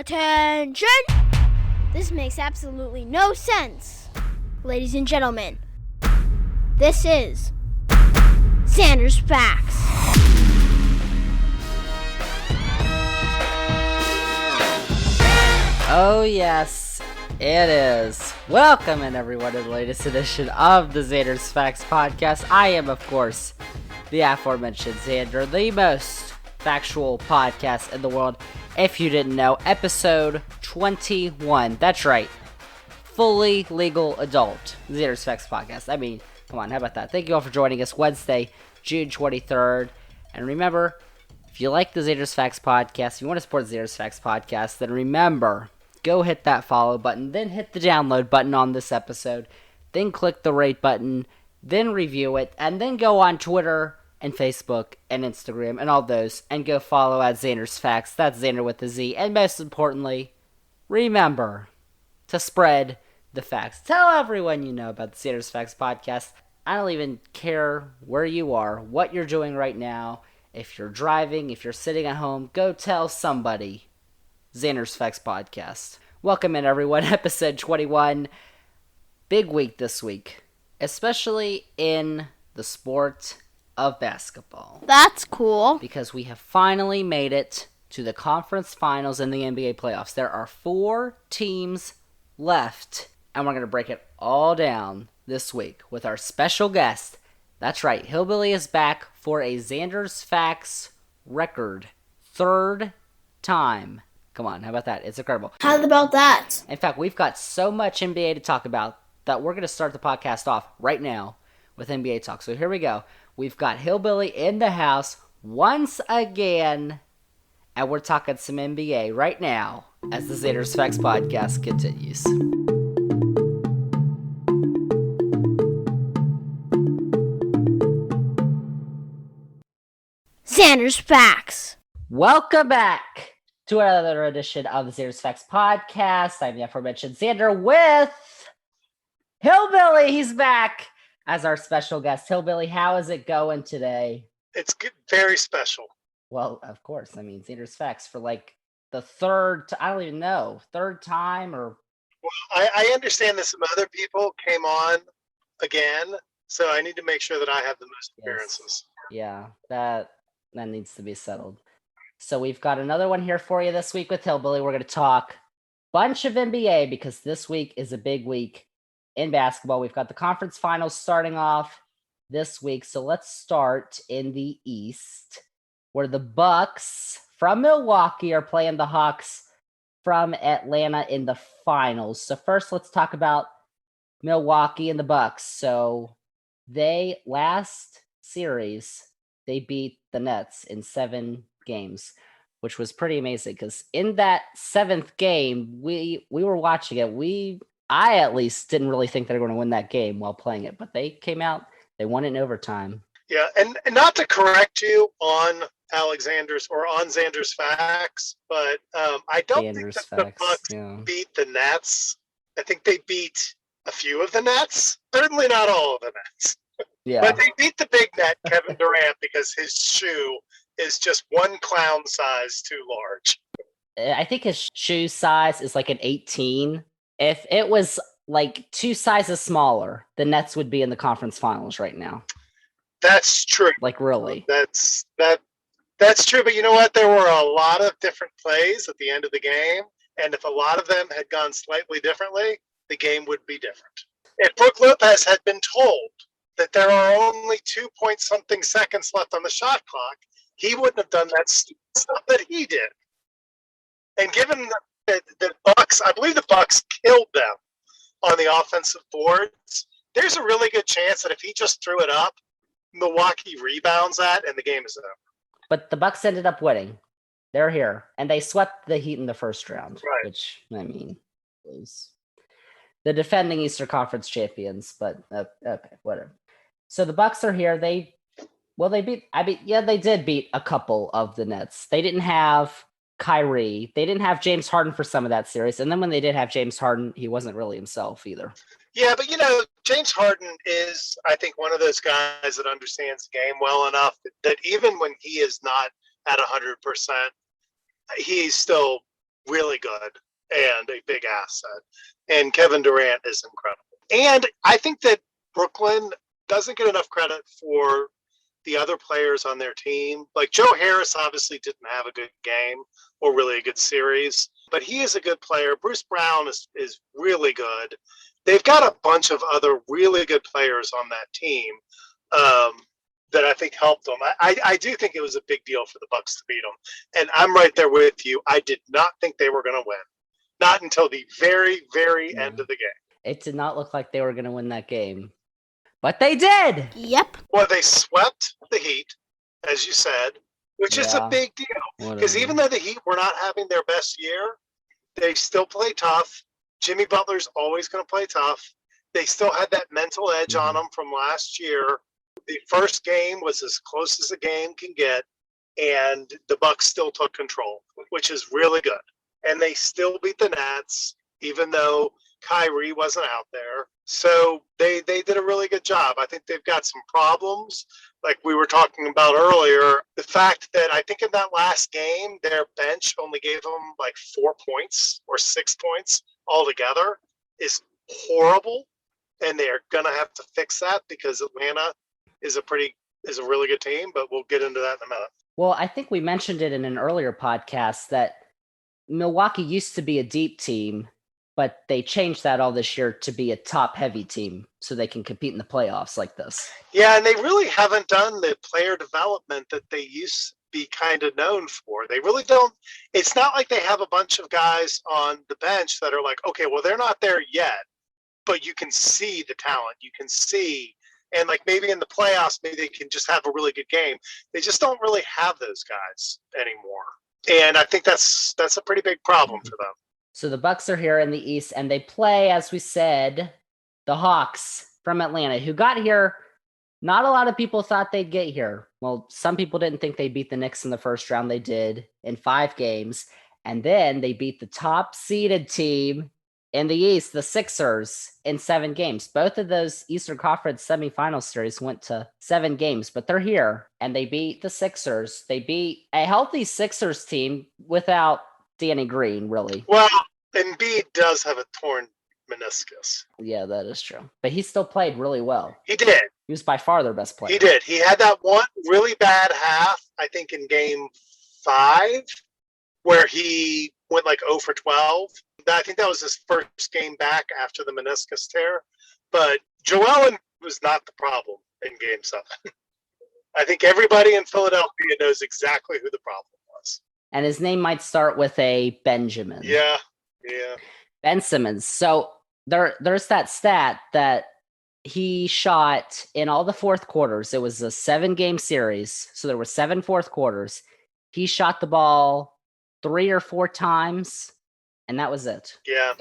Attention! This makes absolutely no sense. Ladies and gentlemen, this is Zander's Facts. Oh yes, it is. Welcome in everyone to the latest edition of the Zander's Facts podcast. I am, of course, the aforementioned Zander, the most factual podcast in the world. If you didn't know, episode 21. That's right. Fully legal adult Zander's Facts podcast. I mean, come on, how about that? Thank you all for joining us Wednesday, June 23rd. And remember, if you like the Zander's Facts podcast, if you want to support the Zander's Facts podcast, then remember, go hit that follow button, then hit the download button on this episode, then click the rate button, then review it, and then go on Twitter and Facebook and Instagram and all those, and go follow at Zander's Facts. That's Zander with a Z. And most importantly, remember to spread the facts. Tell everyone you know about the Zander's Facts podcast. I don't even care where you are, what you're doing right now. If you're driving, if you're sitting at home, go tell somebody. Zander's Facts podcast. Welcome in, everyone. Episode 21. Big week this week, especially in the sport of basketball. That's cool. Because we have finally made it to the conference finals in the NBA playoffs. There are 4 teams left, and we're going to break it all down this week with our special guest. That's right, Hillbilly is back for a Zander's Facts record. 3rd time. Come on, how about that? It's incredible. How about that? In fact, we've got so much NBA to talk about that we're going to start the podcast off right now with NBA talk. So here we go. We've got Hillbilly in the house once again, and we're talking some NBA right now as the Zander's Facts podcast continues. Zander's Facts. Welcome back to another edition of the Zander's Facts podcast. I'm the aforementioned Zander with Hillbilly. He's back as our special guest. Hillbilly, how is it going today? It's good, very special. Well, of course. I mean, Zander's Facts for like the third time or... Well, I understand that some other people came on again, so I need to make sure that I have the most appearances. Yeah, that needs to be settled. So we've got another one here for you this week with Hillbilly. We're going to talk bunch of NBA because this week is a big week in basketball. We've got the conference finals starting off this week. So let's start in the East, where the Bucks from Milwaukee are playing the Hawks from Atlanta in the finals. So first, let's talk about Milwaukee and the Bucks. So last series, they beat the Nets in 7 games, which was pretty amazing because in that 7th game, we were watching it. I at least didn't really think they were going to win that game while playing it, but they came out, they won it in overtime. Yeah, and not to correct you on Zander's Facts, but I don't think that the Bucks beat the Nets. I think they beat a few of the Nets, certainly not all of the Nets. Yeah. But they beat the big net, Kevin Durant, because his shoe is just one clown size too large. I think his shoe size is like an 18. If it was like 2 sizes smaller, the Nets would be in the conference finals right now. That's true. Like really. That's true, but you know what? There were a lot of different plays at the end of the game, and if a lot of them had gone slightly differently, the game would be different. If Brook Lopez had been told that there are only 2-point-something seconds left on the shot clock, he wouldn't have done that stuff that he did. And given the Bucks, I believe the Bucks killed them on the offensive boards, there's a really good chance that if he just threw it up, Milwaukee rebounds that and the game is over. But the Bucks ended up winning. They're here. And they swept the Heat in the first round, right. Which, I mean, was the defending Eastern Conference champions, but okay, whatever. So the Bucks are here. They did beat a couple of the Nets. They didn't have Kyrie. They didn't have James Harden for some of that series. And then when they did have James Harden, he wasn't really himself either. Yeah, but James Harden is, I think, one of those guys that understands the game well enough that even when he is not at 100%, he's still really good and a big asset. And Kevin Durant is incredible. And I think that Brooklyn doesn't get enough credit for the other players on their team. Like Joe Harris obviously didn't have a good game or really a good series, but he is a good player. Bruce Brown is really good. They've got a bunch of other really good players on that team that I think helped them. I do think it was a big deal for the Bucks to beat them. And I'm right there with you. I did not think they were going to win. Not until the very, very end of the game. It did not look like they were going to win that game. But they did! Yep. Well, they swept the Heat, as you said, which is a big deal. Because even though the Heat were not having their best year, they still play tough. Jimmy Butler's always going to play tough. They still had that mental edge on them from last year. The first game was as close as a game can get, and the Bucks still took control, which is really good. And they still beat the Nets, even though Kyrie wasn't out there. So they did a really good job. I think they've got some problems, like we were talking about earlier. The fact that I think in that last game, their bench only gave them like 4 points or 6 points altogether is horrible. And they're going to have to fix that because Atlanta is a really good team, but we'll get into that in a minute. Well, I think we mentioned it in an earlier podcast that Milwaukee used to be a deep team, but they changed that all this year to be a top-heavy team so they can compete in the playoffs like this. Yeah, and they really haven't done the player development that they used to be kind of known for. They really don't. It's not like they have a bunch of guys on the bench that are like, okay, well, they're not there yet, but you can see the talent. You can see, and like maybe in the playoffs, maybe they can just have a really good game. They just don't really have those guys anymore. And I think that's a pretty big problem for them. So the Bucks are here in the East, and they play, as we said, the Hawks from Atlanta, who got here. Not a lot of people thought they'd get here. Well, some people didn't think they'd beat the Knicks in the first round. They did in 5 games. And then they beat the top-seeded team in the East, the Sixers, in 7 games. Both of those Eastern Conference semifinal series went to 7 games, but they're here, and they beat the Sixers. They beat a healthy Sixers team without Danny Green, really. Well, Embiid does have a torn meniscus. Yeah, that is true. But he still played really well. He did. He was by far their best player. He did. He had that one really bad half, I think, in game 5, where he went like 0 for 12. I think that was his first game back after the meniscus tear. But Joel was not the problem in game 7. I think everybody in Philadelphia knows exactly who the problem was. And his name might start with a Benjamin. Yeah. Ben Simmons. So there's that stat that he shot in all the fourth quarters. It was a 7-game series. So there were 7 fourth quarters. He shot the ball 3 or 4 times, and that was it. Yeah.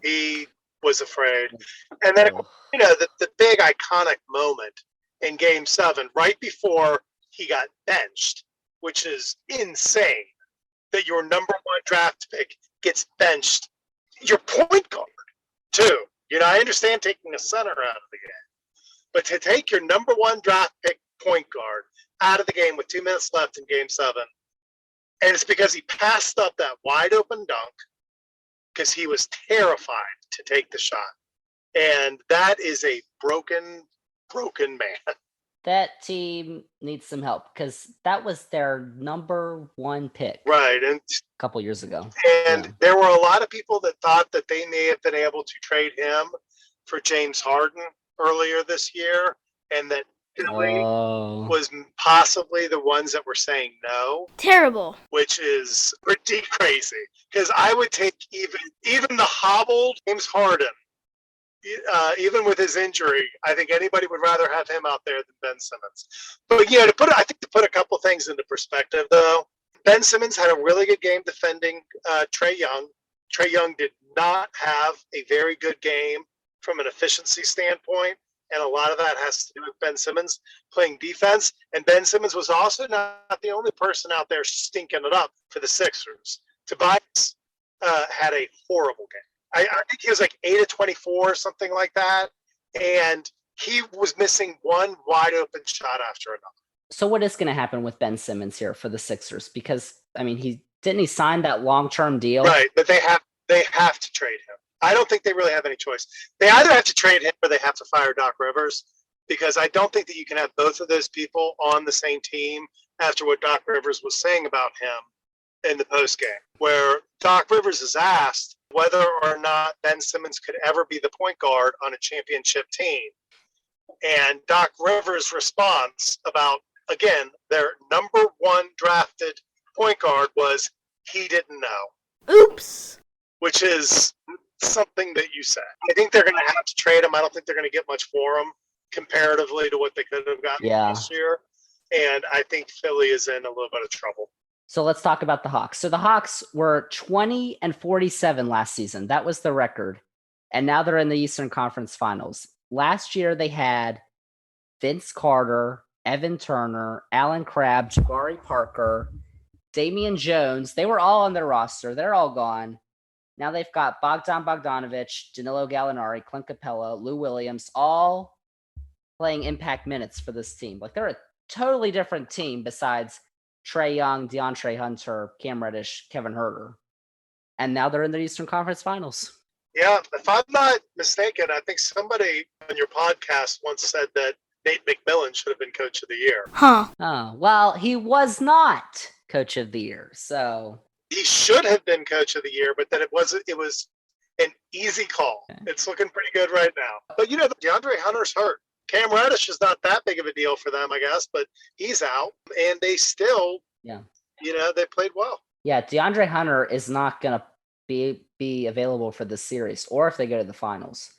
He was afraid. And then, the big iconic moment in game 7, right before he got benched, which is insane that your number 1 draft pick gets benched. Your point guard, too. I understand taking a center out of the game, but to take your number 1 draft pick point guard out of the game with 2 minutes left in game 7, and it's because he passed up that wide open dunk because he was terrified to take the shot. And that is a broken man. That team needs some help because that was their number 1 pick. Right. And a couple years ago. And there were a lot of people that thought that they may have been able to trade him for James Harden earlier this year, and that Philly was possibly the ones that were saying no. Terrible. Which is pretty crazy. Because I would take even the hobbled James Harden, even with his injury. I think anybody would rather have him out there than Ben Simmons. But to put a couple things into perspective, though, Ben Simmons had a really good game defending Trae Young. Trae Young did not have a very good game from an efficiency standpoint, and a lot of that has to do with Ben Simmons playing defense. And Ben Simmons was also not the only person out there stinking it up for the Sixers. Tobias had a horrible game. I think he was like 8 of 24, something like that, and he was missing one wide open shot after another. So what is going to happen with Ben Simmons here for the Sixers? Because, I mean, he Didn't he sign that long-term deal? Right, but they have to trade him. I don't think they really have any choice. They either have to trade him or they have to fire Doc Rivers, because I don't think that you can have both of those people on the same team after what Doc Rivers was saying about him in the postgame, where Doc Rivers is asked whether or not Ben Simmons could ever be the point guard on a championship team. And Doc Rivers' response about, again, their number one drafted point guard was he didn't know. Oops. Which is something that you said. I think they're going to have to trade him. I don't think they're going to get much for him comparatively to what they could have gotten last year. And I think Philly is in a little bit of trouble. So let's talk about the Hawks. So the Hawks were 20-47 last season. That was the record. And now they're in the Eastern Conference Finals. Last year they had Vince Carter, Evan Turner, Alan Crabb, Jabari Parker, Damian Jones. They were all on their roster. They're all gone. Now they've got Bogdan Bogdanovic, Danilo Gallinari, Clint Capella, Lou Williams, all playing impact minutes for this team. Like, they're a totally different team besides Trae Young, DeAndre Hunter, Cam Reddish, Kevin Huerter. And now they're in the Eastern Conference Finals. Yeah, if I'm not mistaken, I think somebody on your podcast once said that Nate McMillan should have been Coach of the Year. Huh. Oh, well, he was not Coach of the Year, so... He should have been Coach of the Year, but then it was an easy call. Okay. It's looking pretty good right now. But, DeAndre Hunter's hurt. Cam Reddish is not that big of a deal for them, I guess, but he's out. And they still, they played well. Yeah, DeAndre Hunter is not going to be available for this series, or if they go to the finals.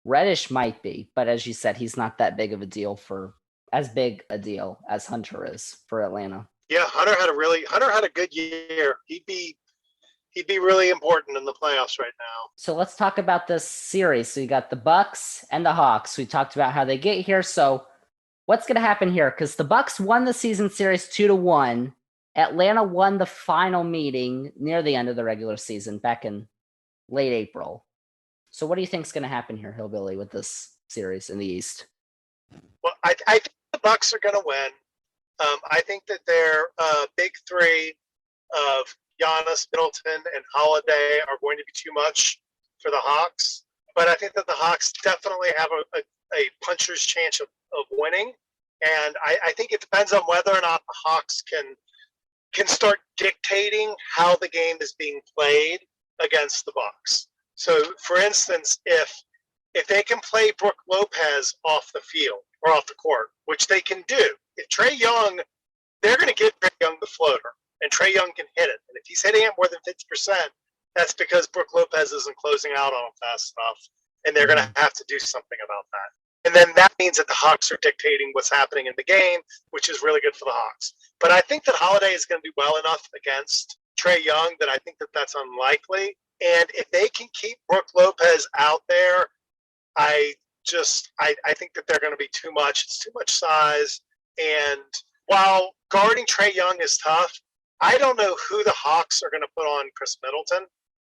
Reddish might be, but as you said, he's not that big of a deal as big a deal as Hunter is for Atlanta. Yeah, Hunter had a good year. He'd be really important in the playoffs right now. So let's talk about this series. So you got the Bucks and the Hawks. We talked about how they get here. So what's going to happen here? Because the Bucks won the season series 2-1. Atlanta won the final meeting near the end of the regular season back in late April. So what do you think is going to happen here, Hillbilly, with this series in the East? Well, I think the Bucks are going to win. I think that their big three of Giannis, Middleton, and Holiday are going to be too much for the Hawks. But I think that the Hawks definitely have a puncher's chance of winning. And I think it depends on whether or not the Hawks can start dictating how the game is being played against the Bucks. So, for instance, if they can play Brook Lopez off the field or off the court, which they can do, if Trae Young, they're going to give Trae Young the floater, and Trae Young can hit it. And if he's hitting it more than 50%, that's because Brook Lopez isn't closing out on him fast enough, and they're going to have to do something about that. And then that means that the Hawks are dictating what's happening in the game, which is really good for the Hawks. But I think that Holiday is going to do well enough against Trae Young that I think that that's unlikely. And if they can keep Brook Lopez out there, I think that they're going to be too much. It's too much size. And while guarding Trae Young is tough, I don't know who the Hawks are going to put on Chris Middleton.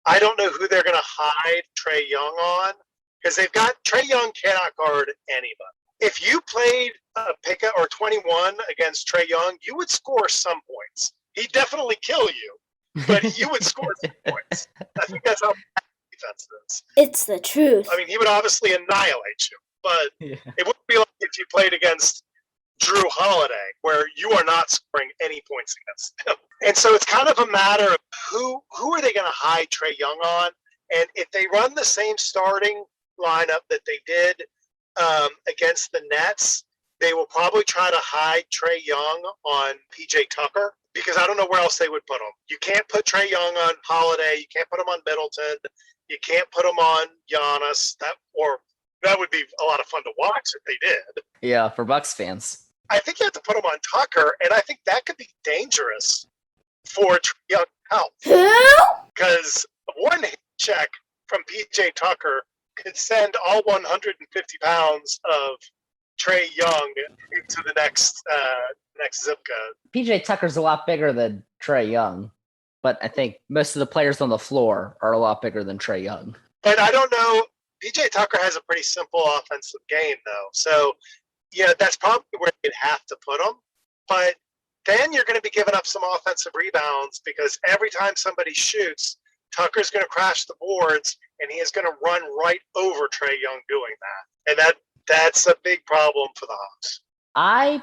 I don't know who they're going to hide Trae Young on, because they've got Trae Young cannot guard anybody. If you played a pick or 21 against Trae Young, you would score some points. He'd definitely kill you, but you would score some points. I think that's how bad defense is. It's the truth. I mean, he would obviously annihilate you, but it wouldn't be like if you played against Drew Holiday, where you are not scoring any points against him. And so it's kind of a matter of who are they going to hide Trae Young on? And if they run the same starting lineup that they did against the Nets, they will probably try to hide Trae Young on PJ Tucker, because I don't know where else they would put him. You can't put Trae Young on Holiday. You can't put him on Middleton. You can't put him on Giannis. That would be a lot of fun to watch if they did. Yeah, for Bucks fans. I think you have to put him on Tucker, and I think that could be dangerous for Trae Young health. Because one hit check from PJ Tucker could send all 150 pounds of Trae Young into the next zip code. PJ Tucker's a lot bigger than Trae Young, but I think most of the players on the floor are a lot bigger than Trae Young. But I don't know. PJ Tucker has a pretty simple offensive game, though. So, that's probably where they'd have to put him. But then you're going to be giving up some offensive rebounds because every time somebody shoots, Tucker's going to crash the boards, and he is going to run right over Trae Young doing that. And that's a big problem for the Hawks. I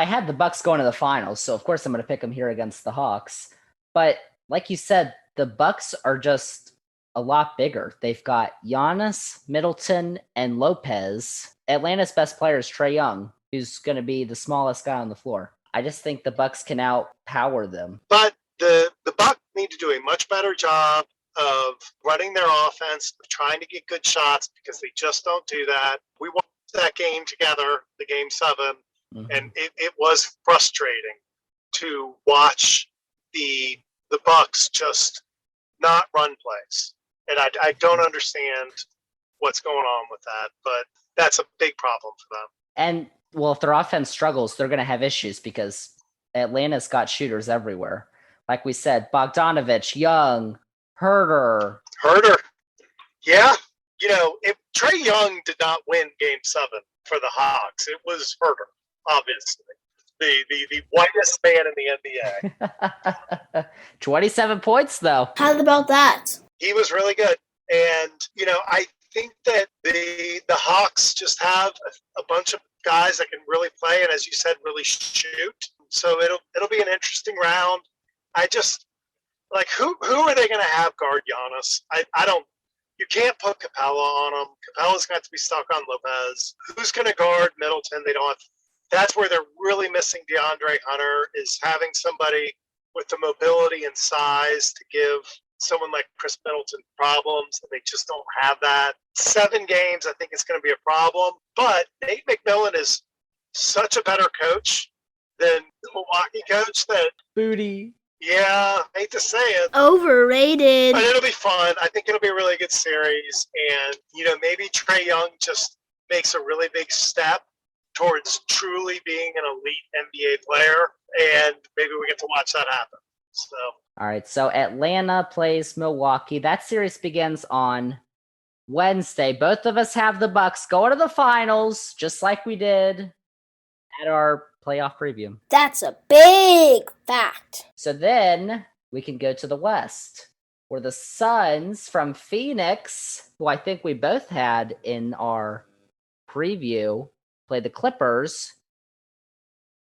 had the Bucks going to the finals, so of course I'm going to pick them here against the Hawks. But like you said, the Bucks are just a lot bigger. They've got Giannis, Middleton, and Lopez. Atlanta's best player is Trae Young, who's going to be the smallest guy on the floor. I just think the Bucks can outpower them. But the Bucks need to do a much better job of running their offense, of trying to get good shots, because they just don't do that. We watched that game together, the game 7, and it was frustrating to watch the Bucks just not run plays. And I don't understand what's going on with that, but that's a big problem for them. And, well, if their offense struggles, they're going to have issues because Atlanta's got shooters everywhere. Like we said, Bogdanovich, Young, Herter. Yeah. Trae Young did not win Game 7 for the Hawks. It was Herter, obviously. The whitest man in the NBA. 27 points, though. How about that? He was really good. And, I think that the Hawks just have a bunch of guys that can really play and, as you said, really shoot. So it'll be an interesting round. I just, who are they going to have guard Giannis? You can't put Capella on him. Capella's got to be stuck on Lopez. Who's going to guard Middleton? They don't have. That's where they're really missing DeAndre Hunter, is having somebody with the mobility and size to give someone like Chris Middleton problems, and they just don't have that. 7 games, I think it's going to be a problem. But Nate McMillan is such a better coach than the Milwaukee coach that Booty. Yeah, I hate to say it. Overrated. But it'll be fun. I think it'll be a really good series. And, maybe Trae Young just makes a really big step towards truly being an elite NBA player. And maybe we get to watch that happen. So. All right, so Atlanta plays Milwaukee. That series begins on Wednesday. Both of us have the Bucks going to the finals, just like we did at our playoff preview. That's a big fact. So then we can go to the West, where the Suns from Phoenix, who I think we both had in our preview, play the Clippers,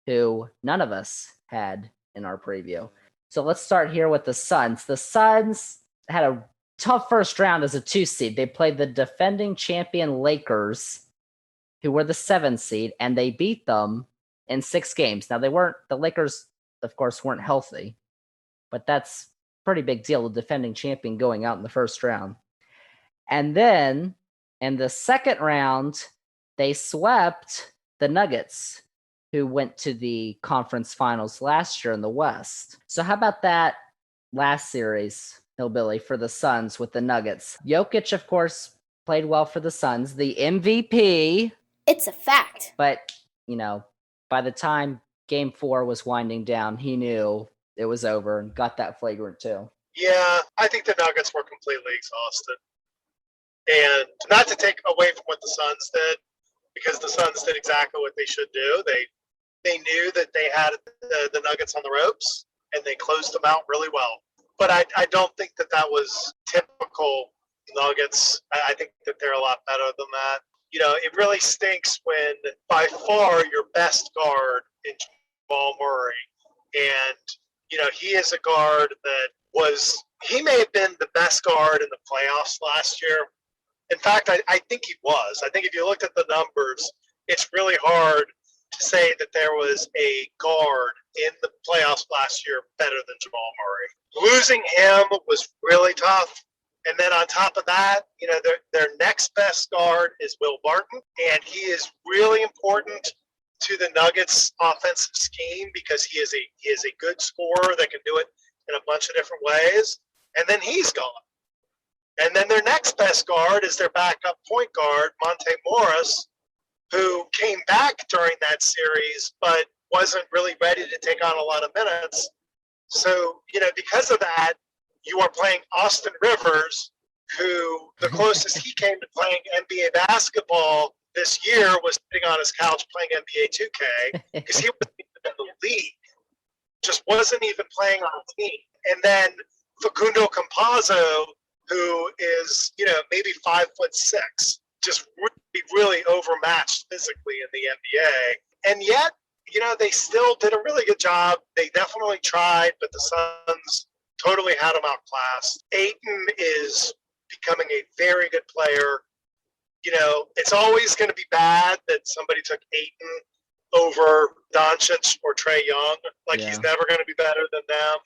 who none of us had in our preview. So let's start here with the Suns. The Suns had a tough first round as a 2 seed. They played the defending champion Lakers, who were the 7 seed, and they beat them in 6 games. Now, the Lakers, of course, weren't healthy, but that's a pretty big deal, the defending champion going out in the first round. And then in the second round, they swept the Nuggets, who went to the conference finals last year in the West. So how about that last series, Hillbilly, for the Suns with the Nuggets? Jokic, of course, played well for the Suns, the MVP. It's a fact. But, by the time Game 4 was winding down, he knew it was over and got that flagrant too. Yeah, I think the Nuggets were completely exhausted. And not to take away from what the Suns did, because the Suns did exactly what they should do. They knew that they had the Nuggets on the ropes, and they closed them out really well. But I don't think that was typical Nuggets. I think that they're a lot better than that. It really stinks when by far your best guard in Jamal Murray, and, he is a guard that he may have been the best guard in the playoffs last year. In fact, I think he was. I think if you looked at the numbers, it's really hard to say that there was a guard in the playoffs last year better than Jamal Murray. Losing him was really tough. And then on top of that, their next best guard is Will Barton, and he is really important to the Nuggets offensive scheme because he is a good scorer that can do it in a bunch of different ways. And then he's gone. And then their next best guard is their backup point guard, Monte Morris, who came back during that series but wasn't really ready to take on a lot of minutes. So, because of that, you are playing Austin Rivers, who the closest he came to playing NBA basketball this year was sitting on his couch playing NBA 2K because he wasn't even in the league just wasn't even playing on a team. And then Facundo Campazzo, who is, maybe 5'6", just really overmatched physically in the NBA. And yet, they still did a really good job. They definitely tried, but the Suns totally had them outclassed. Ayton is becoming a very good player. It's always going to be bad that somebody took Ayton over Doncic or Trae Young. He's never going to be better than them.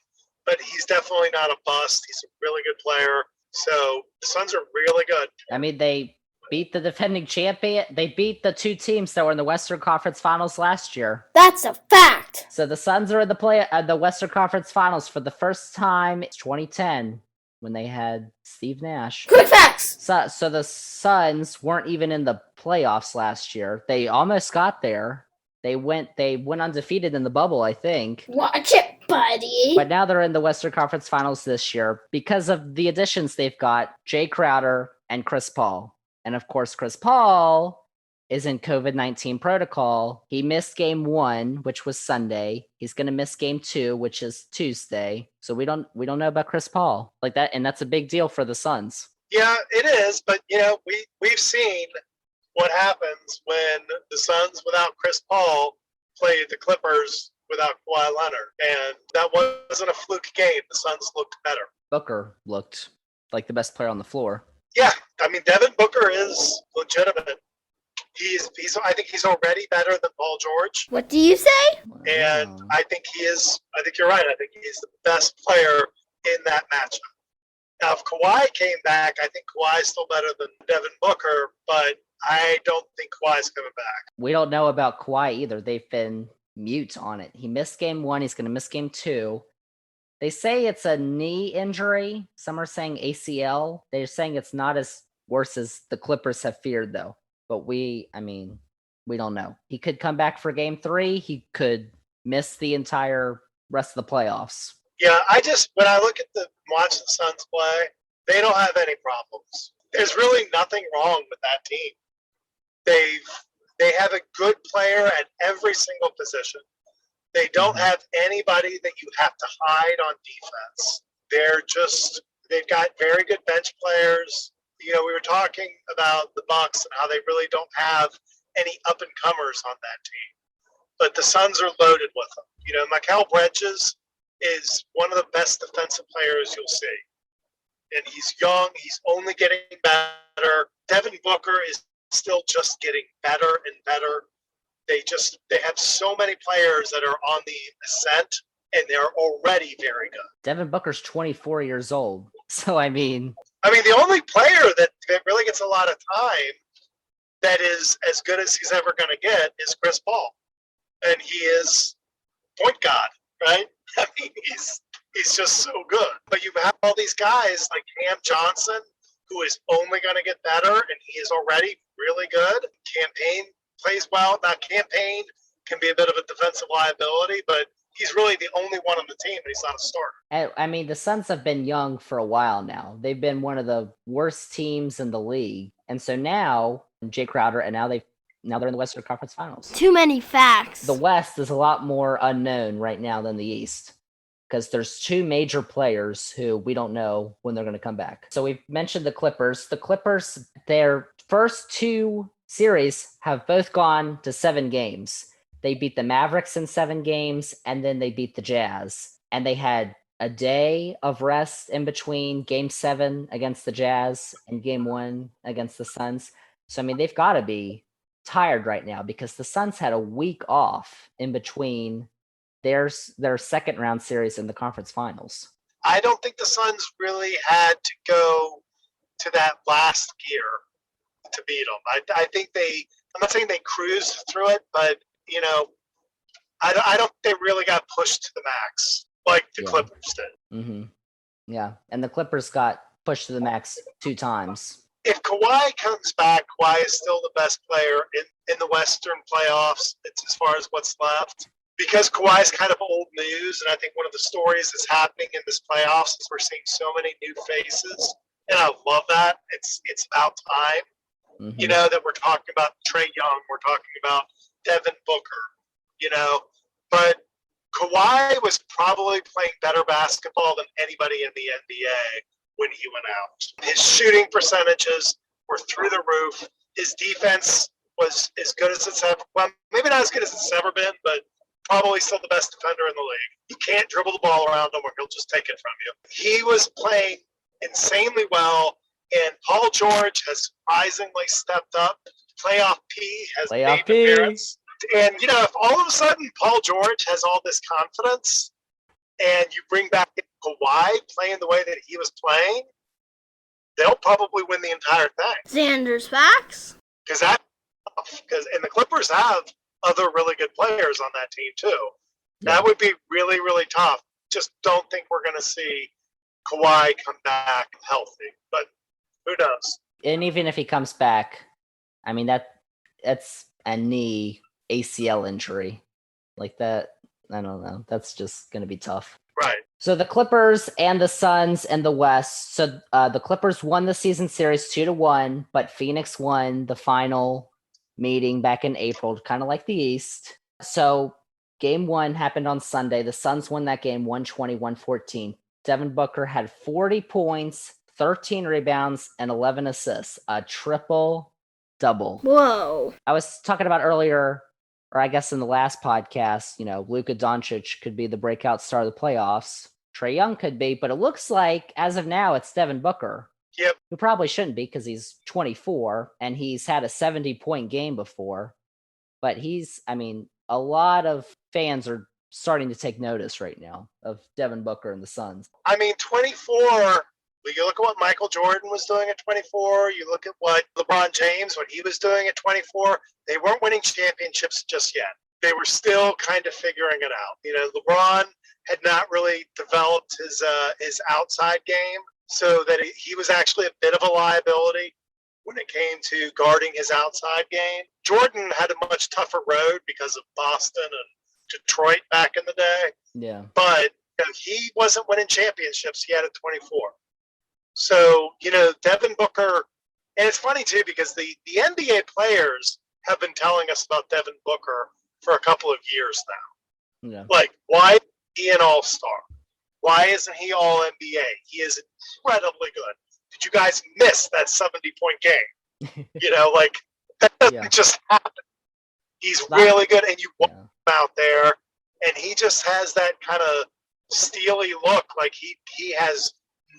But he's definitely not a bust. He's a really good player. So the Suns are really good. I mean, they beat the defending champion. They beat the two teams that were in the Western Conference Finals last year. That's a fact. So the Suns are in the Western Conference Finals for the first time in 2010 when they had Steve Nash. Quick facts. So the Suns weren't even in the playoffs last year. They almost got there. They went undefeated in the bubble, I think. Watch it, buddy. But now they're in the Western Conference Finals this year because of the additions they've got, Jay Crowder and Chris Paul. And of course, Chris Paul is in COVID-19 protocol. He missed game 1, which was Sunday. He's going to miss game 2, which is Tuesday. So we don't know about Chris Paul like that, and that's a big deal for the Suns. Yeah, it is. But we've seen what happens when the Suns without Chris Paul play the Clippers without Kawhi Leonard. And that wasn't a fluke game. The Suns looked better. Booker looked like the best player on the floor. Yeah, I mean, Devin Booker is legitimate. I think he's already better than Paul George. What do you say? And I think I think you're right. I think he's the best player in that matchup. Now, if Kawhi came back, I think Kawhi's still better than Devin Booker, but I don't think Kawhi's coming back. We don't know about Kawhi either. They've been mute on it. He missed game 1. He's going to miss game 2. They say it's a knee injury. Some are saying ACL. They're saying it's not as worse as the Clippers have feared, though. But we don't know. He could come back for game 3. He could miss the entire rest of the playoffs. Yeah, when I look at watch the Suns play, they don't have any problems. There's really nothing wrong with that team. They have a good player at every single position. They don't have anybody that you have to hide on defense. They've got very good bench players. We were talking about the Bucks and how they really don't have any up and comers on that team, but the Suns are loaded with them. Mikal Bridges is one of the best defensive players you'll see, and he's young. He's only getting better. Devin Booker is still just getting better and better. They have so many players that are on the ascent, and they're already very good. Devin Booker's 24 years old, so I mean, the only player that really gets a lot of time that is as good as he's ever going to get is Chris Paul, and he is point guard, right? He's just so good. But you have all these guys like Cam Johnson, who is only going to get better, and he is already really good. Campaign plays well. Now, Campaign can be a bit of a defensive liability, but he's really the only one on the team, and he's not a starter. The Suns have been young for a while now. They've been one of the worst teams in the league. And so now, Jay Crowder, and now they're in the Western Conference Finals. Too many facts. The West is a lot more unknown right now than the East because there's 2 major players who we don't know when they're going to come back. So we've mentioned the Clippers. The Clippers, their first 2 series have both gone to 7 games. They beat the Mavericks in 7 games, and then they beat the Jazz. And they had a day of rest in between game 7 against the Jazz and game 1 against the Suns. So, they've got to be tired right now because the Suns had a week off in between their second round series in the conference finals. I don't think the Suns really had to go to that last gear to beat them. I think I'm not saying they cruised through it, but I don't think they really got pushed to the max like the Clippers did. Mm-hmm. Yeah, and the Clippers got pushed to the max 2 times. If Kawhi comes back, Kawhi is still the best player in the Western playoffs. It's as far as what's left. Because Kawhi is kind of old news, and I think one of the stories that's happening in this playoffs is we're seeing so many new faces, and I love that. It's about time, that we're talking about Trae Young, we're talking about Devin Booker, but Kawhi was probably playing better basketball than anybody in the NBA when he went out. His shooting percentages were through the roof. His defense was as good as it's ever, well, maybe not as good as it's ever been, but probably still the best defender in the league. You can't dribble the ball around him or he'll just take it from you. He was playing insanely well, and Paul George has surprisingly stepped up. Playoff P has made an appearance. And, if all of a sudden Paul George has all this confidence and you bring back Kawhi playing the way that he was playing, they'll probably win the entire thing. Zander's facts. And the Clippers have other really good players on that team too. Yeah. That would be really, really tough. Just don't think we're going to see Kawhi come back healthy, but who knows? And even if he comes back, I mean, that's a knee ACL injury. Like that, I don't know. That's just going to be tough. Right. So the Clippers and the Suns and the West. So the Clippers won the season series 2-1, but Phoenix won the final meeting back in April, kind of like the East. So game 1 happened on Sunday. The Suns won that game 120-114. Devin Booker had 40 points, 13 rebounds, and 11 assists. A triple-double. Whoa. I was talking about earlier, or I guess in the last podcast, Luka Doncic could be the breakout star of the playoffs. Trae Young could be, but it looks like, as of now, it's Devin Booker. Yep. Who probably shouldn't be because he's 24 and he's had a 70-point game before. But a lot of fans are starting to take notice right now of Devin Booker and the Suns. 24, you look at what Michael Jordan was doing at 24, you look at what LeBron James, what he was doing at 24, they weren't winning championships just yet. They were still kind of figuring it out. LeBron had not really developed his outside game, so that he was actually a bit of a liability when it came to guarding his outside game. Jordan had a much tougher road because of Boston and Detroit back in the day. Yeah. But he wasn't winning championships yet at 24. So, Devin Booker, and it's funny too because the NBA players have been telling us about Devin Booker for a couple of years now. Yeah. Like, why is he an all-star? Why isn't he all NBA? He is incredibly good. Did you guys miss that 70-point game? That doesn't just happen. He's really good, and you walk him out there, and he just has that kind of steely look, like he has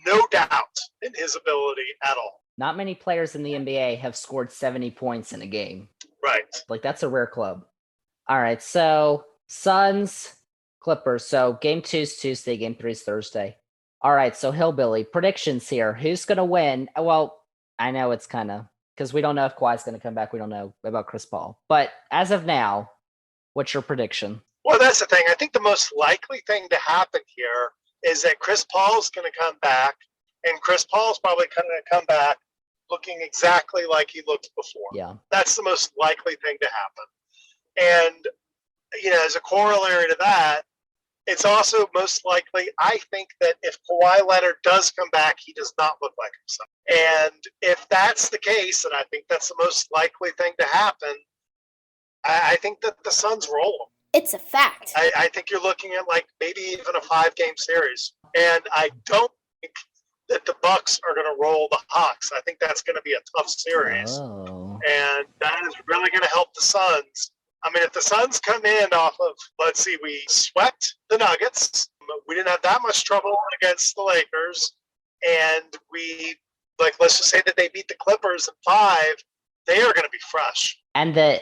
no doubt in his ability at all. Not many players in the NBA have scored 70 points in a game. Right. Like, that's a rare club. All right, so Suns, Clippers. So game 2 is Tuesday, game 3 is Thursday. All right, so Hillbilly, predictions here. Who's going to win? Well, I know it's kind of, because we don't know if Kawhi's going to come back. We don't know about Chris Paul. But as of now, what's your prediction? Well, that's the thing. I think the most likely thing to happen here is that Chris Paul's going to come back, and Chris Paul's probably going to come back looking exactly like he looked before. Yeah. That's the most likely thing to happen. And, as a corollary to that, it's also most likely, I think, that if Kawhi Leonard does come back, he does not look like himself. And if that's the case, and I think that's the most likely thing to happen, I think that the Suns roll them. It's a fact. I think you're looking at maybe even a 5-game series. And I don't think that the Bucks are going to roll the Hawks. I think that's going to be a tough series. Oh. And that is really going to help the Suns. If the Suns come in off of, let's see, we swept the Nuggets. We didn't have that much trouble against the Lakers. And let's just say that they beat the Clippers in 5. They are going to be fresh. And the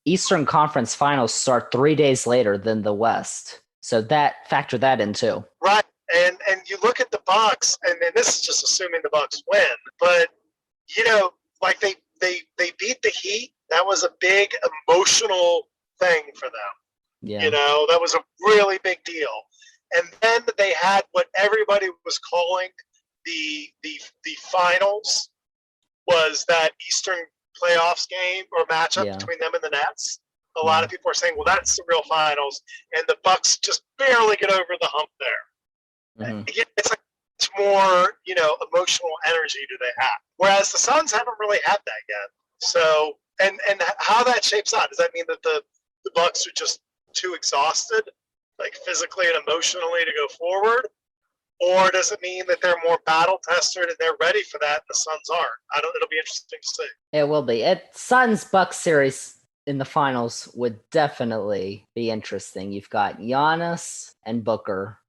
Eastern Conference Finals start 3 days later than the West. So factor that in too. Right. And you look at the Bucks, and this is just assuming the Bucks win, but they beat the Heat. That was a big emotional thing for them. Yeah. That was a really big deal. And then they had what everybody was calling the finals, was that Eastern playoffs game or matchup between them and the Nets. A lot of people are saying, well, that's the real finals, and the Bucks just barely get over the hump there. Mm-hmm. It's more, emotional energy do they have, whereas the Suns haven't really had that yet. So, and how that shapes out, does that mean that the Bucks are just too exhausted? like physically and emotionally to go forward? Or does it mean that they're more battle tested and they're ready for that and the Suns aren't? It'll be interesting to see. It will be. Suns Bucks series in the finals would definitely be interesting. You've got Giannis and Booker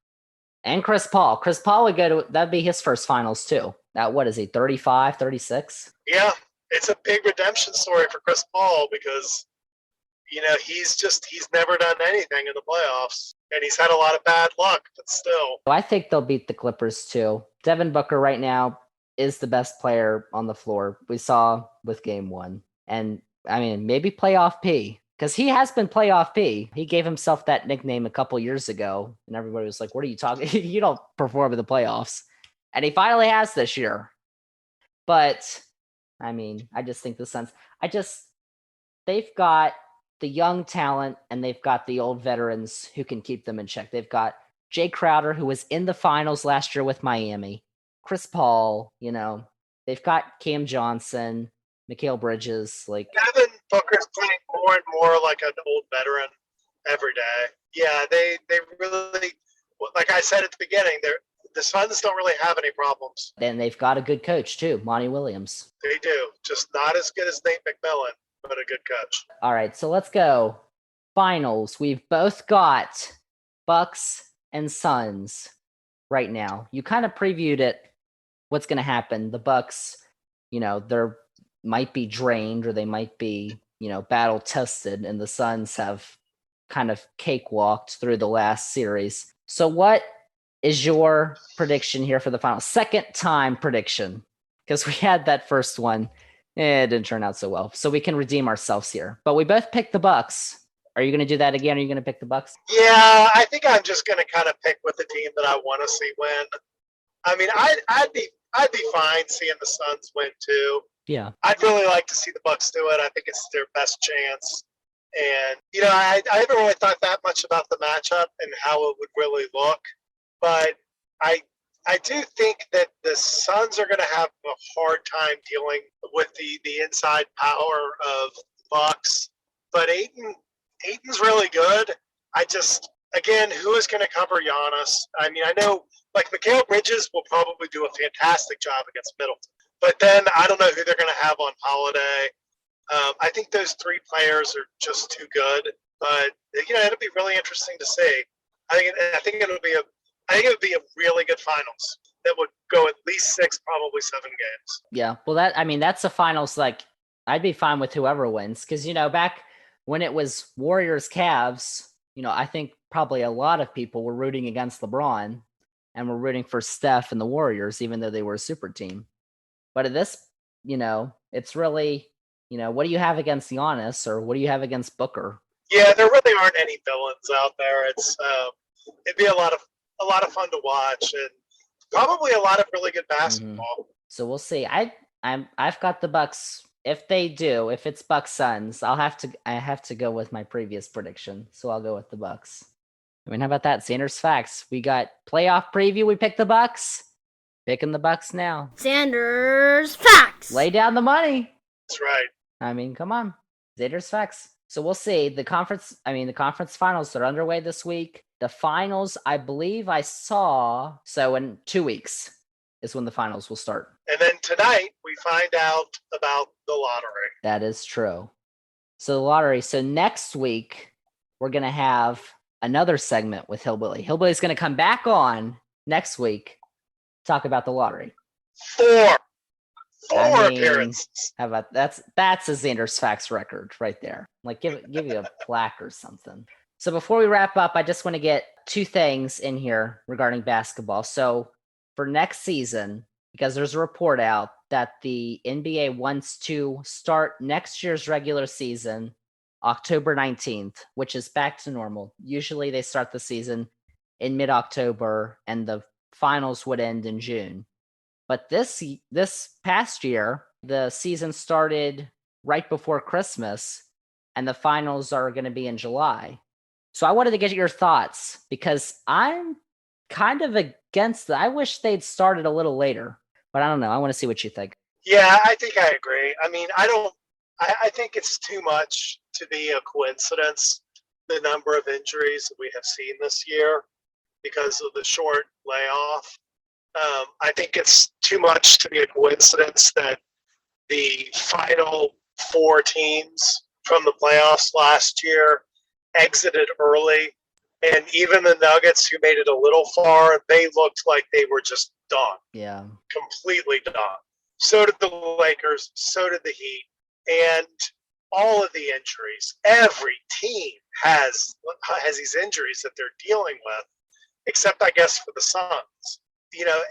and Chris Paul. Chris Paul would that'd be his first finals too. Now, what is he, 35, 36? Yeah, it's a big redemption story for Chris Paul because, he's never done anything in the playoffs and he's had a lot of bad luck, but still. I think they'll beat the Clippers too. Devin Booker right now is the best player on the floor. We saw with game 1. And I mean, maybe playoff P, because he has been playoff P. He gave himself that nickname a couple years ago, and everybody was like, what are you talking? You don't perform in the playoffs. And he finally has this year. But, I mean, I just think the Suns, they've got the young talent and they've got the old veterans who can keep them in check. They've got Jay Crowder, who was in the finals last year with Miami. Chris Paul, they've got Cam Johnson, Mikal Bridges. Devin Booker's playing more and more like an old veteran every day. Yeah, they really, like I said at the beginning, the Suns don't really have any problems. And they've got a good coach too, Monty Williams. They do, just not as good as Nate McMillan, but a good coach. All right, so let's go. Finals. We've both got Bucks and Suns right now. You kind of previewed it, what's going to happen. The Bucks, they're might be drained or they might be, battle tested, and the Suns have kind of cakewalked through the last series. So what is your prediction here for the final? Second time prediction, because we had that first one. It didn't turn out so well. So we can redeem ourselves here. But we both picked the Bucks. Are you going to do that again? Are you going to pick the Bucks? Yeah, I think I'm just going to kind of pick with the team that I want to see win. I mean, I'd be fine seeing the Suns win too. Yeah, I'd really like to see the Bucks do it. I think it's their best chance. And I haven't really thought that much about the matchup and how it would really look, but I do think that the Suns are going to have a hard time dealing with the inside power of the Bucks. But Ayton's really good. Again, who is going to cover Giannis? I mean, I know like Mikal Bridges will probably do a fantastic job against Middleton, but then I don't know who they're going to have on Holiday. I think those three players are just too good, but it'll be really interesting to see. I think it would be a really good finals that would go at least 6, probably 7 games. Yeah. Well, that's a finals. Like, I'd be fine with whoever wins, because back when it was Warriors Cavs, I think probably a lot of people were rooting against LeBron and were rooting for Steph and the Warriors, even though they were a super team. But at this, it's really, what do you have against Giannis, or what do you have against Booker? Yeah, there really aren't any villains out there. It'd be a lot of fun to watch and probably a lot of really good basketball. Mm-hmm. So we'll see. I've got the Bucks. If it's Bucks Suns, I have to go with my previous prediction. So I'll go with the Bucks. I mean, how about that? Zander's Facts. We got playoff preview. We picked the Bucks. Picking the Bucks now. Zander's Facts. Lay down the money. That's right. I mean, come on. Zander's Facts. So we'll see. The conference finals are underway this week. The finals, I believe I saw. So in 2 weeks is when the finals will start. And then tonight we find out about the lottery. That is true. So the lottery. So next week we're going to have another segment with Hillbilly. Hillbilly's going to come back on next week, talk about the lottery. 4 appearances. How about that's a Zander's Facts record right there. Like give you a plaque or something. So before we wrap up, I just want to get 2 things in here regarding basketball. So for next season, because there's a report out that the NBA wants to start next year's regular season October 19th, which is back to normal. Usually they start the season in mid-October and the finals would end in June. But this past year, the season started right before Christmas and the finals are going to be in July. So I wanted to get your thoughts because I'm kind of against that. I wish they'd started a little later, but I don't know. I want to see what you think. Yeah, I think I agree. I mean, I think it's too much to be a coincidence the number of injuries that we have seen this year because of the short layoff. I think it's too much to be a coincidence that the final 4 teams from the playoffs last year exited early. And even the Nuggets, who made it a little far, they looked like they were just done. Yeah. Completely done. So did the Lakers. So did the Heat. And all of the injuries. Every team has these injuries that they're dealing with, except, I guess, for the Suns.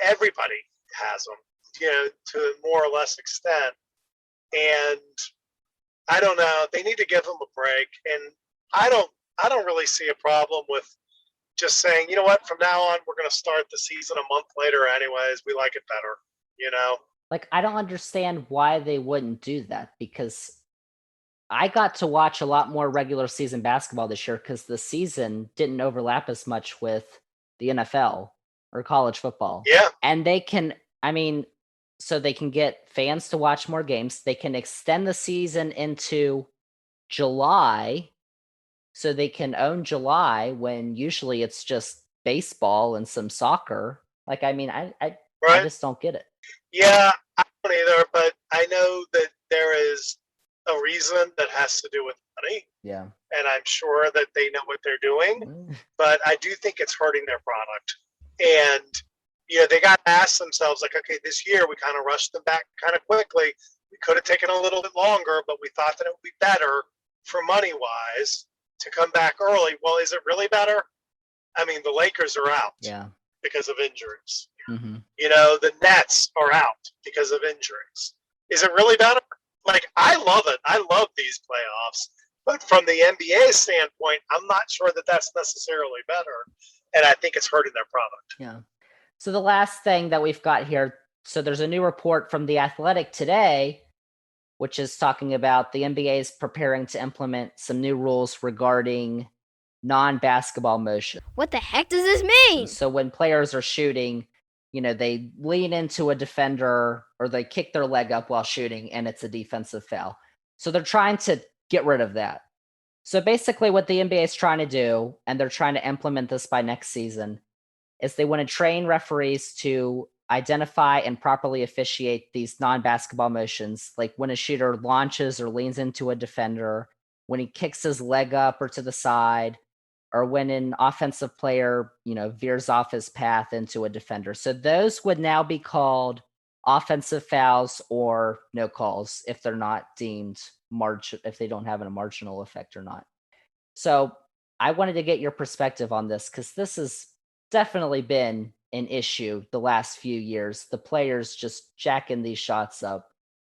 Everybody has them, to a more or less extent. And I don't know. They need to give them a break. And I don't really see a problem with just saying, you know what, from now on, we're going to start the season a month later anyways. We like it better, Like, I don't understand why they wouldn't do that, because I got to watch a lot more regular season basketball this year because the season didn't overlap as much with the NFL or college football. Yeah. And they can, so they can get fans to watch more games. They can extend the season into July, so they can own July when usually it's just baseball and some soccer. Like, I Right. just don't get it. Yeah, I don't either, but I know that there is a reason that has to do with money, Yeah. and I'm sure that they know what they're doing, but I do think it's hurting their product. And, they got to ask themselves, like, okay, this year we kind of rushed them back kind of quickly. We could have taken a little bit longer, but we thought that it would be better for money-wise to come back early. Well, is it really better? The Lakers are out because of injuries. Mm-hmm. The Nets are out because of injuries. Is it really better? Like, I love it. I love these playoffs. But from the NBA standpoint, I'm not sure that that's necessarily better. And I think it's hurting their product. Yeah. So the last thing that we've got here, so there's a new report from The Athletic today, which is talking about the NBA is preparing to implement some new rules regarding non-basketball motion. What the heck does this mean? So when players are shooting, they lean into a defender or they kick their leg up while shooting, and it's a defensive foul. So they're trying to get rid of that. So basically what the NBA is trying to do, and they're trying to implement this by next season, is they want to train referees to identify and properly officiate these non-basketball motions, like when a shooter launches or leans into a defender, when he kicks his leg up or to the side, or when an offensive player, veers off his path into a defender. So those would now be called offensive fouls or no calls if they're not deemed if they don't have a marginal effect or not. So I wanted to get your perspective on this, because this has definitely been an issue the last few years. The players just jacking these shots up,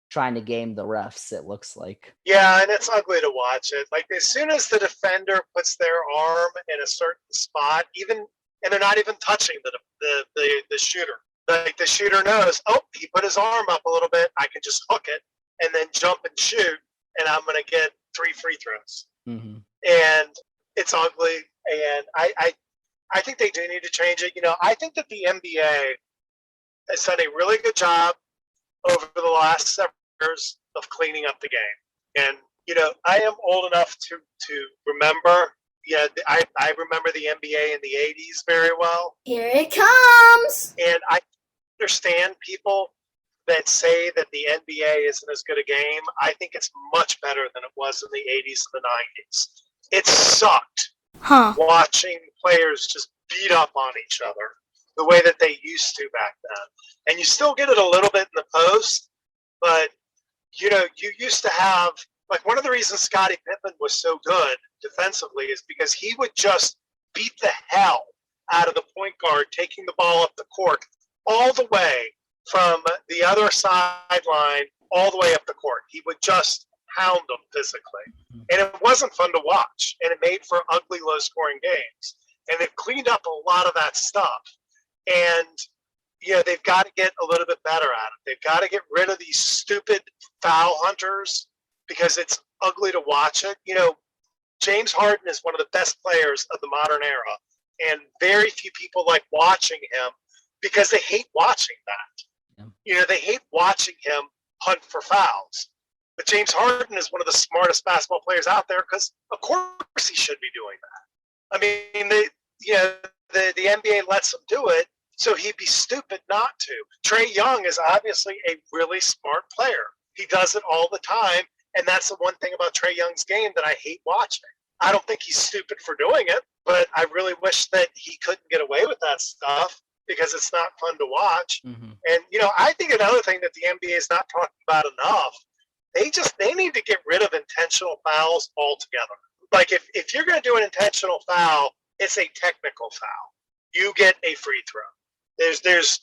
trying to game the refs, it looks like. Yeah, and it's ugly to watch it. Like, as soon as the defender puts their arm in a certain spot, and they're not even touching the shooter. Like, the shooter knows, he put his arm up a little bit, I can just hook it and then jump and shoot, and I'm going to get 3 free throws. Mm-hmm. And it's ugly, and I think they do need to change it. I think that the NBA has done a really good job over the last several years of cleaning up the game. And, I am old enough to remember, I remember the NBA in the 80s very well. Here it comes! And I understand people that say that the NBA isn't as good a game. I think it's much better than it was in the 80s and the 90s. It sucked watching players just beat up on each other the way that they used to back then. And you still get it a little bit in the post, but, you used to have, like, one of the reasons Scottie Pippen was so good defensively is because he would just beat the hell out of the point guard, taking the ball up the court all the way from the other sideline all the way up the court. He would just pound them physically. And it wasn't fun to watch, and it made for ugly, low-scoring games. And they've cleaned up a lot of that stuff. And, they've got to get a little bit better at it. They've got to get rid of these stupid foul hunters, because it's ugly to watch it. James Harden is one of the best players of the modern era, and very few people like watching him because they hate watching that. Yeah. They hate watching him hunt for fouls. But James Harden is one of the smartest basketball players out there because, of course, he should be doing that. I mean, the NBA lets him do it, so he'd be stupid not to. Trae Young is obviously a really smart player. He does it all the time, and that's the one thing about Trae Young's game that I hate watching. I don't think he's stupid for doing it, but I really wish that he couldn't get away with that stuff because it's not fun to watch. Mm-hmm. And, I think another thing that the NBA is not talking about enough, they need to get rid of intentional fouls altogether. Like if you're going to do an intentional foul, it's a technical foul. You get a free throw. There's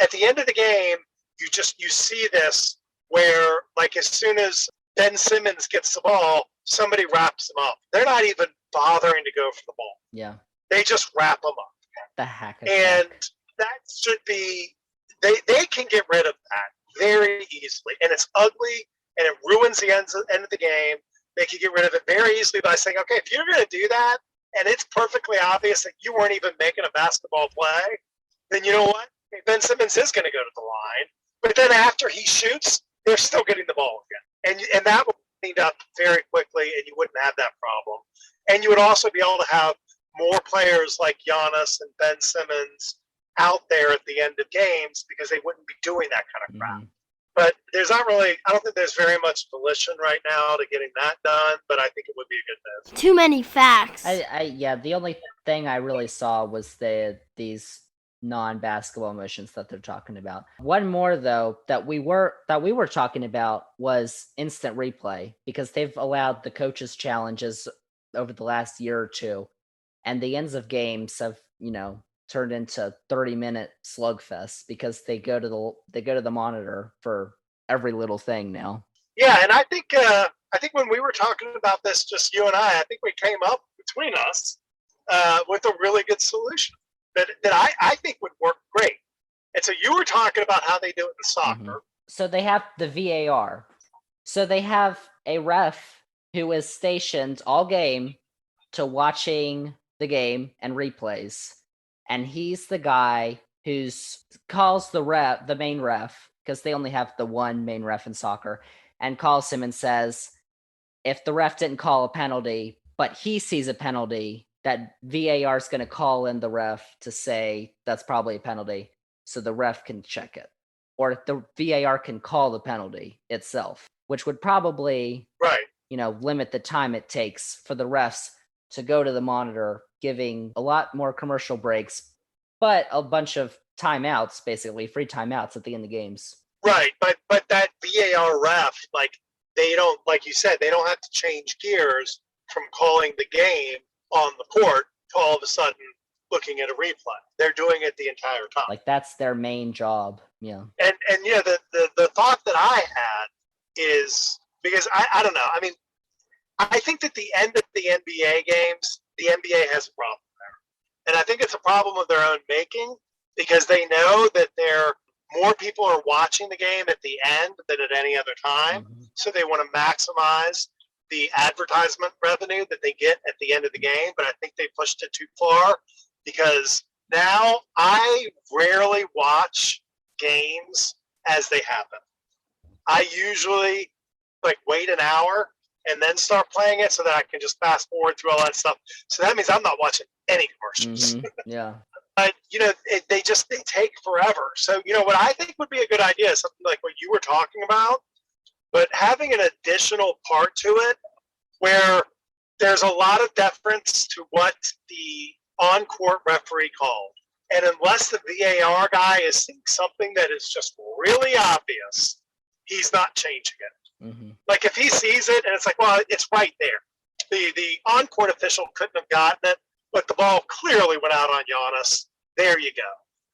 at the end of the game, you see this where, like, as soon as Ben Simmons gets the ball, somebody wraps him up. They're not even bothering to go for the ball. Yeah. They just wrap him up. The hack And attack. that should be they can get rid of that very easily. And it's ugly and it ruins the end of the game. They can get rid of it very easily by saying, okay, if you're going to do that and it's perfectly obvious that you weren't even making a basketball play, then you know what? Ben Simmons is going to go to the line. But then after he shoots, they're still getting the ball again. And that would be cleaned up very quickly, and you wouldn't have that problem. And you would also be able to have more players like Giannis and Ben Simmons out there at the end of games because they wouldn't be doing that kind of crap. Mm-hmm. But I don't think there's very much volition right now to getting that done, but I think it would be a good move. Too many facts. The only thing I really saw was these non-basketball motions that they're talking about. One more though that we were talking about was instant replay, because they've allowed the coaches challenges over the last year or two, and the ends of games have turned into 30-minute slugfests because they go to the monitor for every little thing now. Yeah, and I think when we were talking about this, just you and I think we came up between us with a really good solution that I think would work great. And so you were talking about how they do it in soccer. Mm-hmm. So they have the VAR. So they have a ref who is stationed all game to watching the game and replays. And he's the guy who calls the main ref, because they only have the one main ref in soccer, and calls him and says, if the ref didn't call a penalty, but he sees a penalty, that VAR is going to call in the ref to say that's probably a penalty, so the ref can check it. Or the VAR can call the penalty itself, which would probably limit the time it takes for the refs to go to the monitor, giving a lot more commercial breaks, but a bunch of timeouts, basically free timeouts at the end of games. Right, but that VAR ref, they don't, like you said, they don't have to change gears from calling the game on the court to all of a sudden looking at a replay. They're doing it the entire time. Like, that's their main job. Yeah. And the thought that I had is, because I don't know, I mean, I think that the end of the NBA games, the NBA has a problem there. And I think it's a problem of their own making, because they know that more people are watching the game at the end than at any other time. Mm-hmm. So they want to maximize the advertisement revenue that they get at the end of the game. But I think they pushed it too far, because now I rarely watch games as they happen. I usually wait an hour and then start playing it so that I can just fast forward through all that stuff. So that means I'm not watching any commercials. Mm-hmm. Yeah. But, they take forever. So, what I think would be a good idea is something like what you were talking about, but having an additional part to it where there's a lot of deference to what the on-court referee called. And unless the VAR guy is seeing something that is just really obvious, he's not changing it. Mm-hmm. Like, if he sees it and it's well, it's right there. The on-court official couldn't have gotten it, but the ball clearly went out on Giannis. There you go.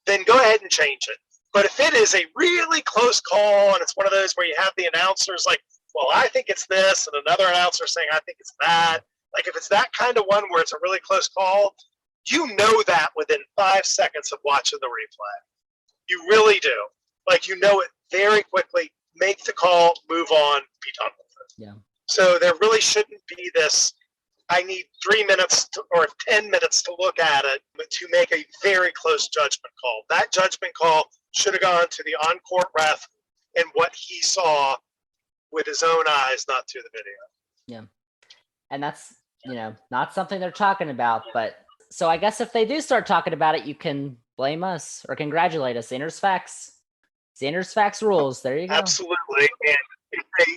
Then go ahead and change it. But if it is a really close call and it's one of those where you have the announcers well, I think it's this, and another announcer saying, I think it's that. Like, if it's that kind of one where it's a really close call, you know that within 5 seconds of watching the replay. You really do. You know it very quickly. Make the call, move on, be done with it. Yeah. So there really shouldn't be this, I need 3 minutes or 10 minutes to look at it to make a very close judgment call. That judgment call should have gone to the on-court ref, and what he saw with his own eyes, not through the video. Yeah. And that's, not something they're talking about. But so I guess if they do start talking about it, you can blame us or congratulate us. Xander's Facts. Xander's Facts rules. There you go. Absolutely. And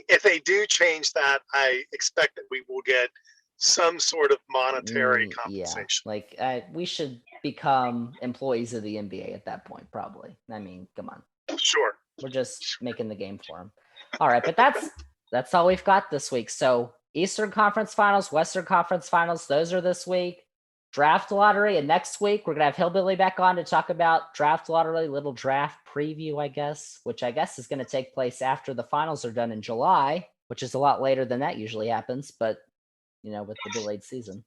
if they do change that, I expect that we will get some sort of monetary compensation. Yeah, like we should become employees of the NBA at that point, probably. I mean, come on. Sure. We're just making the game for them. All right, but that's all we've got this week. So Eastern Conference Finals, Western Conference Finals, those are this week. Draft lottery, and next week we're gonna have Hillbilly back on to talk about draft lottery, little draft preview, I guess, which I guess is going to take place after the finals are done in July, which is a lot later than that usually happens, but with the delayed season.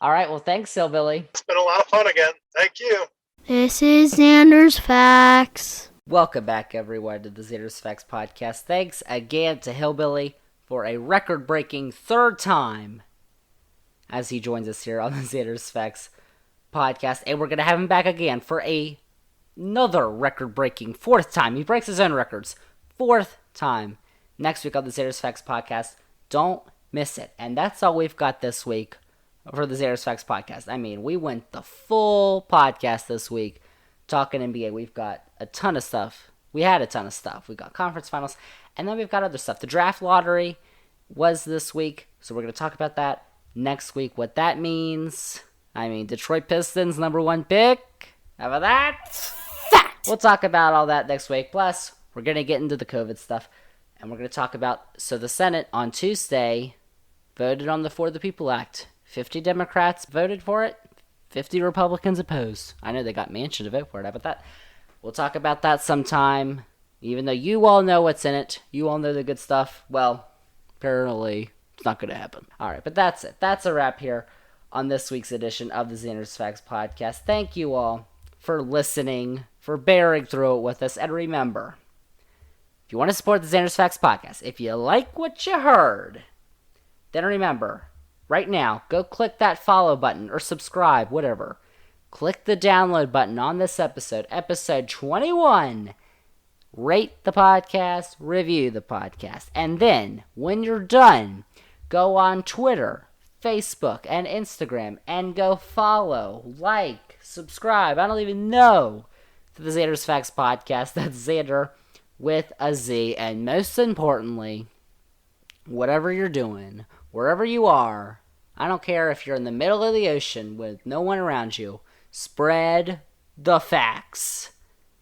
All right, well, thanks, Hillbilly. It's been a lot of fun again. Thank you. This is Zander's Facts. Welcome back, everyone, to the Zander's Facts podcast. Thanks again to Hillbilly for a record-breaking third time as he joins us here on the Zander's Facts podcast, and we're going to have him back again for another record-breaking fourth time. He breaks his own records. Fourth time. Next week on the Zander's Facts podcast. Don't miss it. And that's all we've got this week for the Zander's Facts podcast. I mean, we went the full podcast this week talking NBA. We've got a ton of stuff. We had a ton of stuff. We got conference finals, and then we've got other stuff. The draft lottery was this week, so we're going to talk about that next week. What that means. I mean, Detroit Pistons, #1 pick. How about that? Fact! We'll talk about all that next week. Plus, we're going to get into the COVID stuff, and we're going to talk about, so the Senate on Tuesday voted on the For the People Act. 50 Democrats voted for it, 50 Republicans opposed. I know they got Manchin to vote for it. How about that? We'll talk about that sometime. Even though you all know what's in it, you all know the good stuff, well, apparently it's not going to happen. All right, but that's it. That's a wrap here on this week's edition of the Zander's Facts podcast. Thank you all for listening, for bearing through it with us. And remember, if you want to support the Zander's Facts podcast, if you like what you heard, then remember, right now, go click that follow button or subscribe, whatever. Click the download button on this episode, episode 21. Rate the podcast, review the podcast. And then, when you're done, go on Twitter, Facebook, and Instagram, and go follow, like, subscribe, I don't even know, to the Zander's Facts podcast. That's Zander with a Z. And most importantly, whatever you're doing, wherever you are, I don't care if you're in the middle of the ocean with no one around you, spread the facts.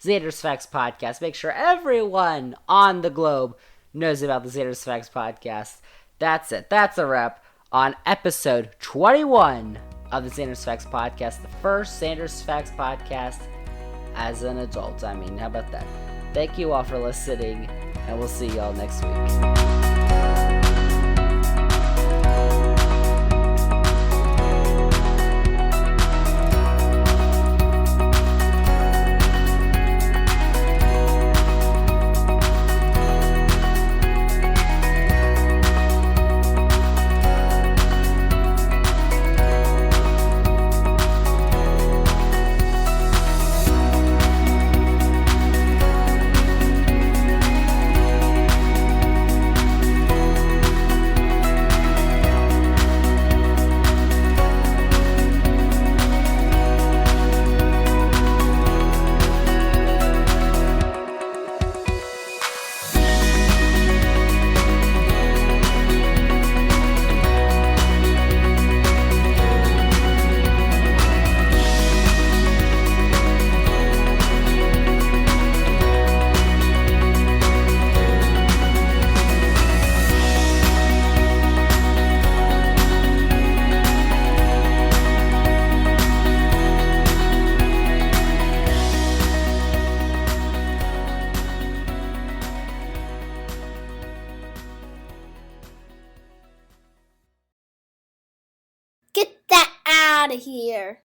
Zander's Facts podcast. Make sure everyone on the globe knows about the Zander's Facts podcast. That's it. That's a wrap on episode 21 of the Zander's Facts podcast, the first Zander's Facts podcast as an adult. I mean, how about that? Thank you all for listening, and we'll see y'all next week. Get that out of here.